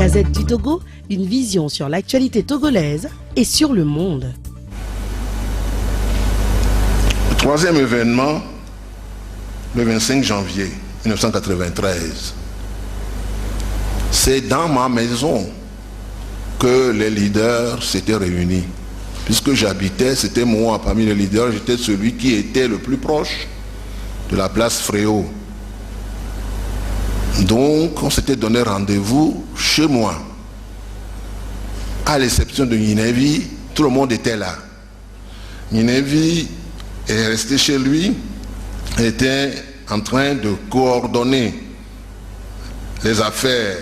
Gazette du Togo, une vision sur l'actualité togolaise et sur le monde. Le troisième événement, le 25 janvier 1993, c'est dans ma maison que les leaders s'étaient réunis. Puisque j'habitais, c'était moi, parmi les leaders, j'étais celui qui était le plus proche de la place Fréau. Donc, on s'était donné rendez-vous chez moi. À l'exception de Ninevi, tout le monde était là. Ninevi est resté chez lui, était en train de coordonner les affaires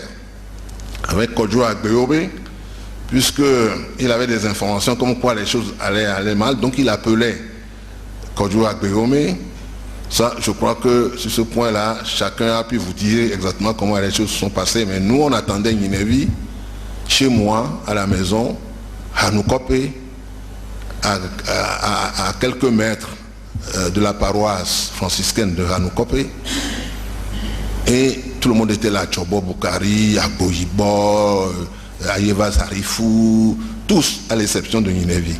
avec Kodjo Agbeobe, puisqu'il avait des informations comme quoi les choses allaient mal, donc il appelait Kodjo Agbeobe. Ça, je crois que sur ce point-là, chacun a pu vous dire exactement comment les choses se sont passées, mais nous, on attendait Ninevi chez moi, à la maison, à Noukope, à quelques mètres de la paroisse franciscaine de Hanoukope, et tout le monde était là, Tchobo Boukari, Agboyibo, Ayeva Zarifou, tous à l'exception de Ninevi.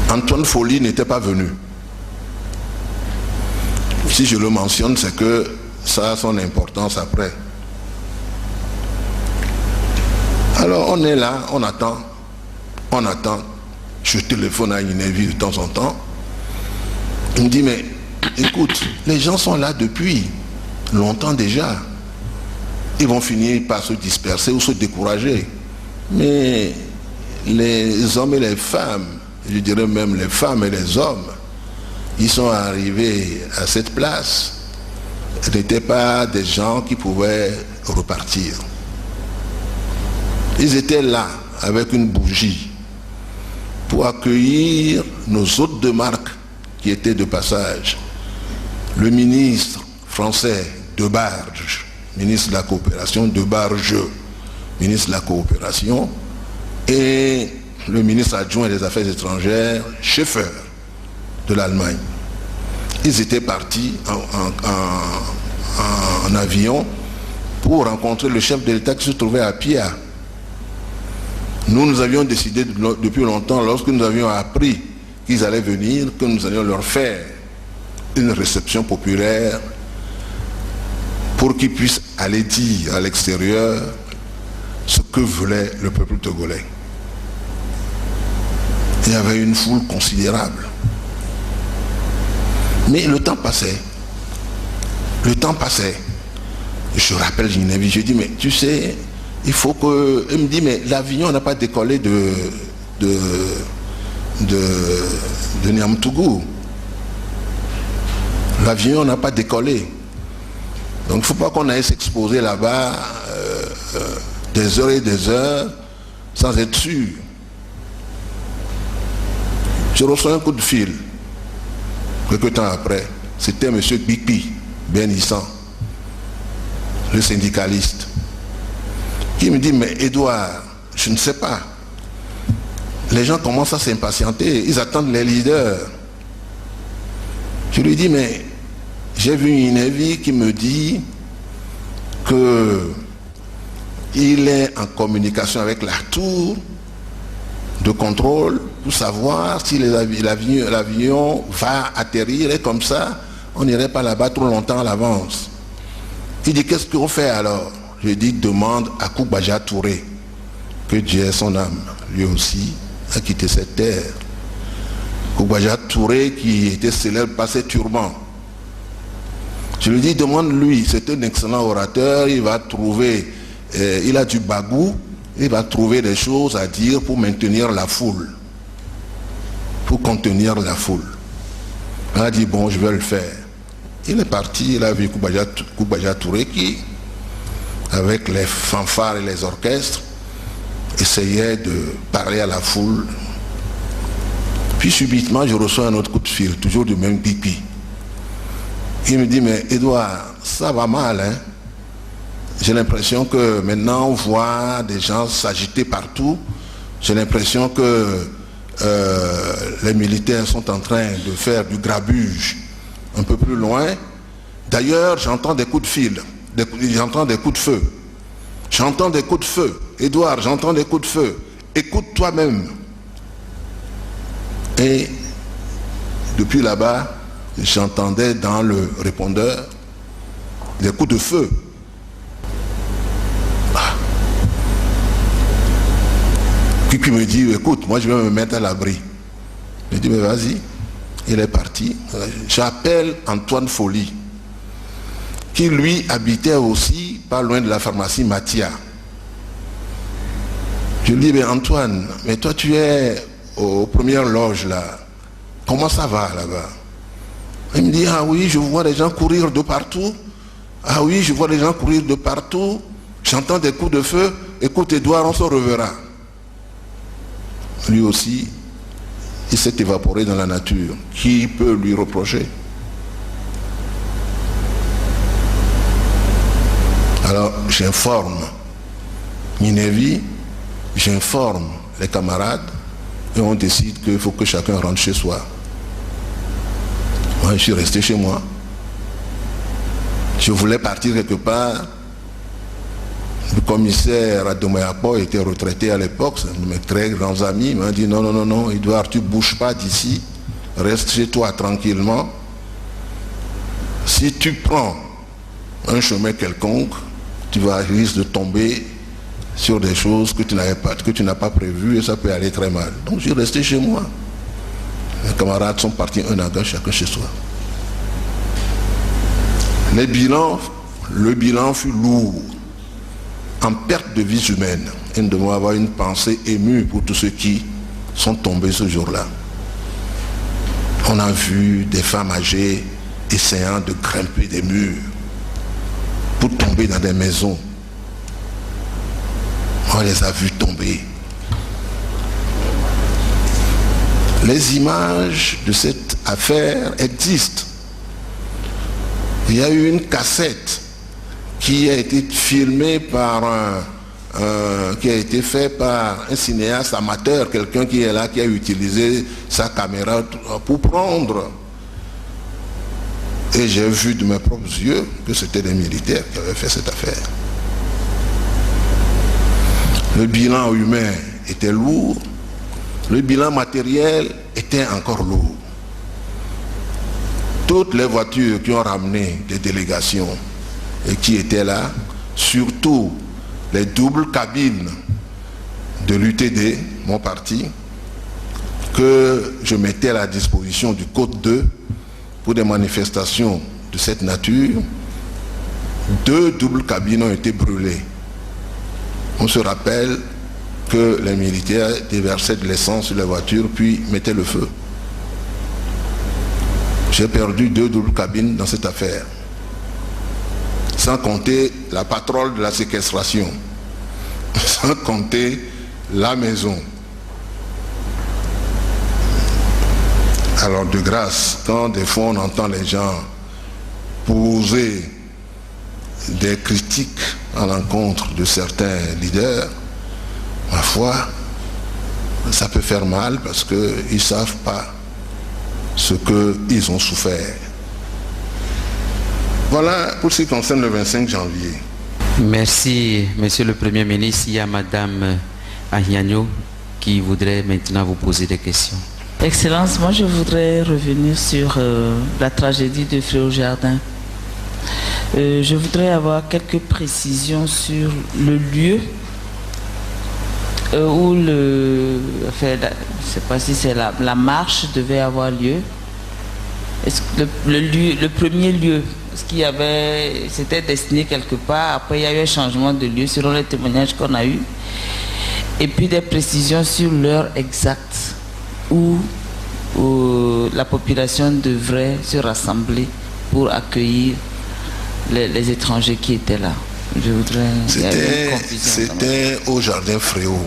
Antoine Folly n'était pas venu. Si je le mentionne, c'est que ça a son importance après. Alors on est là, on attend. Je téléphone à Ninevi de temps en temps. Il me dit, mais écoute, les gens sont là depuis longtemps déjà. Ils vont finir par se disperser ou se décourager. Mais les hommes et les femmes, je dirais même les femmes et les hommes, ils sont arrivés à cette place. Ce n'étaient pas des gens qui pouvaient repartir. Ils étaient là avec une bougie pour accueillir nos hôtes de marque qui étaient de passage. Le ministre français Debarge, ministre de la coopération, Debarge, ministre de la coopération, et le ministre adjoint des Affaires étrangères, Schaeffer, de l'Allemagne. Ils étaient partis en avion pour rencontrer le chef de l'État qui se trouvait à Pia. Nous avions décidé depuis longtemps, lorsque nous avions appris qu'ils allaient venir, que nous allions leur faire une réception populaire pour qu'ils puissent aller dire à l'extérieur ce que voulait le peuple togolais. Il y avait une foule considérable. Mais le temps passait. Le temps passait. Je rappelle Ninevi, je dis, mais tu sais, il faut que... Il me dit, mais l'avion n'a pas décollé de Niamtougou. L'avion n'a pas décollé. Donc il ne faut pas qu'on aille s'exposer là-bas des heures et des heures sans être sûr. Je reçois un coup de fil. Quelque temps après, c'était M. Bikpi Benissan, le syndicaliste, qui me dit, mais Edouard, je ne sais pas. Les gens commencent à s'impatienter, ils attendent les leaders. Je lui dis, mais j'ai vu Ninevi qui me dit qu'il est en communication avec la tour de contrôle pour savoir si l'avion va atterrir, et comme ça, on n'irait pas là-bas trop longtemps à l'avance. Il dit, qu'est-ce qu'on fait alors? Je dis, demande à Koubaja Touré, que Dieu ait son âme, lui aussi a quitté cette terre. Koubaja Touré qui était célèbre par ses turbans. Je lui dis, demande-lui, c'est un excellent orateur, il va trouver, il a du bagou, il va trouver des choses à dire pour maintenir la foule, pour contenir la foule. Il a dit, bon, je vais le faire. Il est parti, il a vu Koubaja Touré qui, avec les fanfares et les orchestres, essayait de parler à la foule. Puis subitement, je reçois un autre coup de fil, toujours du même pipi. Il me dit, mais Edouard, ça va mal, hein? J'ai l'impression que maintenant on voit des gens s'agiter partout. J'ai l'impression que les militaires sont en train de faire du grabuge un peu plus loin. D'ailleurs, j'entends des coups de fil, j'entends des coups de feu. J'entends des coups de feu. Édouard, j'entends des coups de feu. Écoute toi-même. Et depuis là-bas, j'entendais dans le répondeur des coups de feu. Qui me dit, écoute, moi je vais me mettre à l'abri. Je dis, mais vas-y. Il est parti. J'appelle Antoine Folly, qui lui habitait aussi pas loin de la pharmacie Mathia. Je lui dis, mais Antoine, mais toi tu es aux premières loges là. Comment ça va là-bas? Il me dit, ah oui, je vois des gens courir de partout. Ah oui, je vois des gens courir de partout. J'entends des coups de feu. Écoute Édouard, on se reverra. Lui aussi, il s'est évaporé dans la nature. Qui peut lui reprocher? Alors j'informe Minevi, j'informe les camarades et on décide qu'il faut que chacun rentre chez soi. Moi je suis resté chez moi. Je voulais partir quelque part. Le commissaire Adomayapo était retraité à l'époque, c'est un de mes très grands amis. Il m'a dit non, non, non, non, Édouard, tu ne bouges pas d'ici, reste chez toi tranquillement. Si tu prends un chemin quelconque, tu vas risquer de tomber sur des choses que tu n'as pas prévues et ça peut aller très mal. Donc je suis resté chez moi. Les camarades sont partis un à gauche, chacun chez soi. Le bilan fut lourd, en perte de vies humaines. Et nous devons avoir une pensée émue pour tous ceux qui sont tombés ce jour-là. On a vu des femmes âgées essayant de grimper des murs pour tomber dans des maisons. On les a vus tomber. Les images de cette affaire existent. Il y a eu une cassette qui a été filmé qui a été fait par un cinéaste amateur, quelqu'un qui est là, qui a utilisé sa caméra pour prendre. Et j'ai vu de mes propres yeux que c'était des militaires qui avaient fait cette affaire. Le bilan humain était lourd, le bilan matériel était encore lourd. Toutes les voitures qui ont ramené des délégations et qui étaient là, surtout les doubles cabines de l'UTD, mon parti, que je mettais à la disposition du Côte 2 pour des manifestations de cette nature, 2 doubles cabines ont été brûlées. On se rappelle que les militaires déversaient de l'essence sur les voitures puis mettaient le feu. J'ai perdu 2 doubles cabines dans cette affaire. Sans compter la patrouille de la séquestration, sans compter la maison. Alors de grâce, quand des fois on entend les gens poser des critiques à l'encontre de certains leaders, ma foi, ça peut faire mal parce qu'ils ne savent pas ce qu'ils ont souffert. Voilà pour ce qui concerne le 25 janvier. Merci, Monsieur le Premier ministre. Il y a Madame Ahiagno qui voudrait maintenant vous poser des questions. Excellence, moi je voudrais revenir sur la tragédie de Fréau-Jardin. Je voudrais avoir quelques précisions sur le lieu où je ne sais pas si c'est la marche devait avoir lieu. Est-ce que le premier lieu, est-ce qu'il y avait, c'était destiné quelque part, après il y a eu un changement de lieu selon les témoignages qu'on a eus, et puis des précisions sur l'heure exacte où la population devrait se rassembler pour accueillir les étrangers qui étaient là. Je voudrais... C'était au jardin Fréau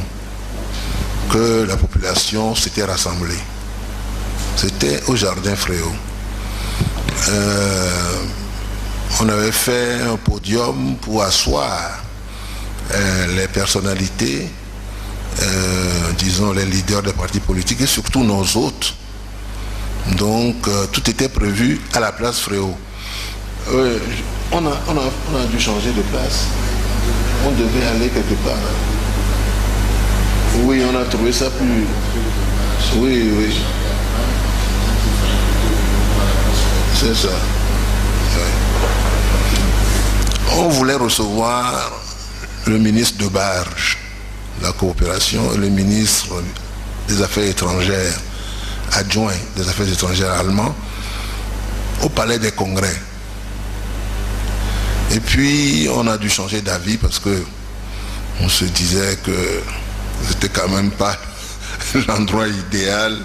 que la population s'était rassemblée. C'était au jardin Fréau. On avait fait un podium pour asseoir les personnalités, disons les leaders des partis politiques et surtout nos hôtes. Donc tout était prévu à la place Fréau. On a dû changer de place. On devait aller quelque part. Oui, on a trouvé ça plus... Oui, oui. C'est ça. Ouais. On voulait recevoir le ministre de Barge, la coopération, et le ministre des Affaires étrangères, adjoint des Affaires étrangères allemand, au Palais des Congrès. Et puis, on a dû changer d'avis parce que on se disait que c'était quand même pas l'endroit idéal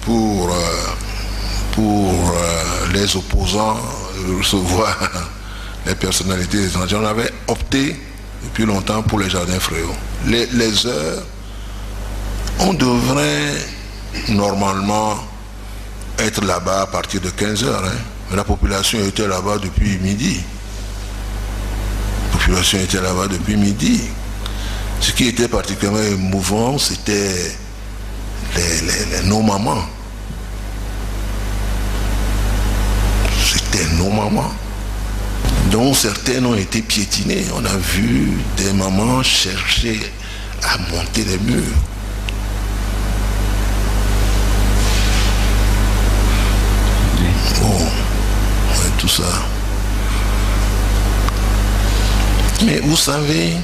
pour les opposants recevoir les personnalités étrangères. On avait opté depuis longtemps pour les jardins Fréaux. Les heures, on devrait normalement être là-bas à partir de 15 heures. Hein. Mais la population était là-bas depuis midi. La population était là-bas depuis midi. Ce qui était particulièrement émouvant, c'était nos mamans. C'était nos mamans. Donc certaines ont été piétinées. On a vu des mamans chercher à monter les murs. Bon, ouais, tout ça. Mais vous savez,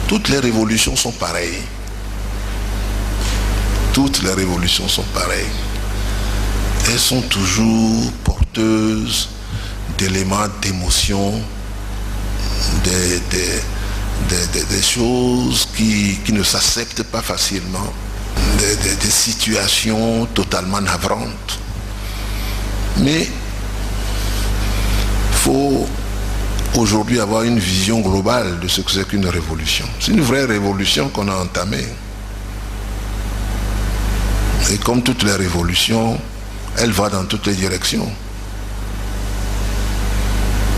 toutes les révolutions sont pareilles. Toutes les révolutions sont pareilles. Elles sont toujours porteuses d'éléments d'émotion, des choses qui ne s'acceptent pas facilement, des situations totalement navrantes. Mais il faut aujourd'hui avoir une vision globale de ce que c'est qu'une révolution. C'est une vraie révolution qu'on a entamée. Et comme toutes les révolutions, elle va dans toutes les directions.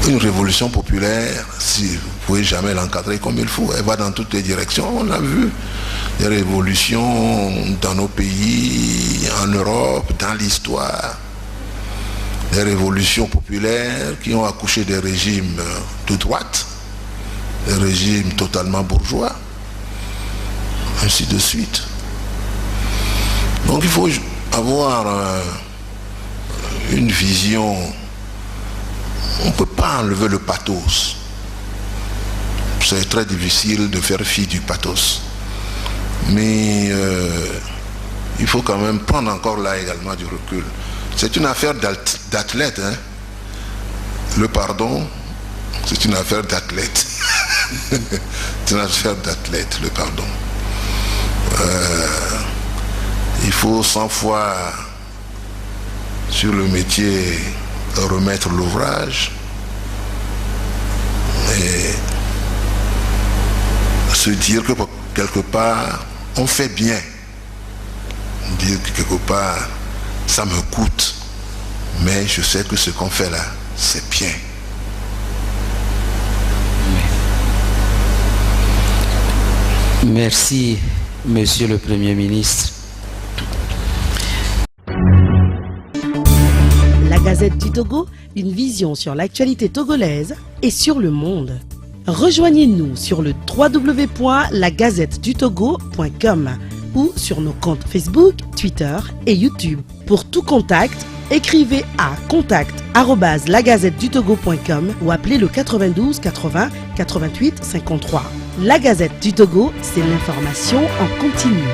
Une révolution populaire, si vous ne pouvez jamais l'encadrer comme il faut, elle va dans toutes les directions. On a vu des révolutions dans nos pays, en Europe, dans l'histoire. Des révolutions populaires qui ont accouché des régimes de droite, des régimes totalement bourgeois, ainsi de suite. Donc il faut avoir une vision. On ne peut pas enlever le pathos. C'est très difficile de faire fi du pathos. Mais il faut quand même prendre encore là également du recul. C'est une affaire d'athlète. Hein. Le pardon, c'est une affaire d'athlète. C'est une affaire d'athlète, le pardon. Il faut 100 fois sur le métier remettre l'ouvrage et se dire que quelque part on fait bien, dire que quelque part ça me coûte, mais je sais que ce qu'on fait là c'est bien. Merci, Monsieur le Premier ministre. La Gazette du Togo, une vision sur l'actualité togolaise et sur le monde. Rejoignez-nous sur le www.lagazettedutogo.com ou sur nos comptes Facebook, Twitter et YouTube. Pour tout contact, écrivez à contact@lagazettedutogo.com ou appelez le 92 80 88 53. La Gazette du Togo, c'est l'information en continu.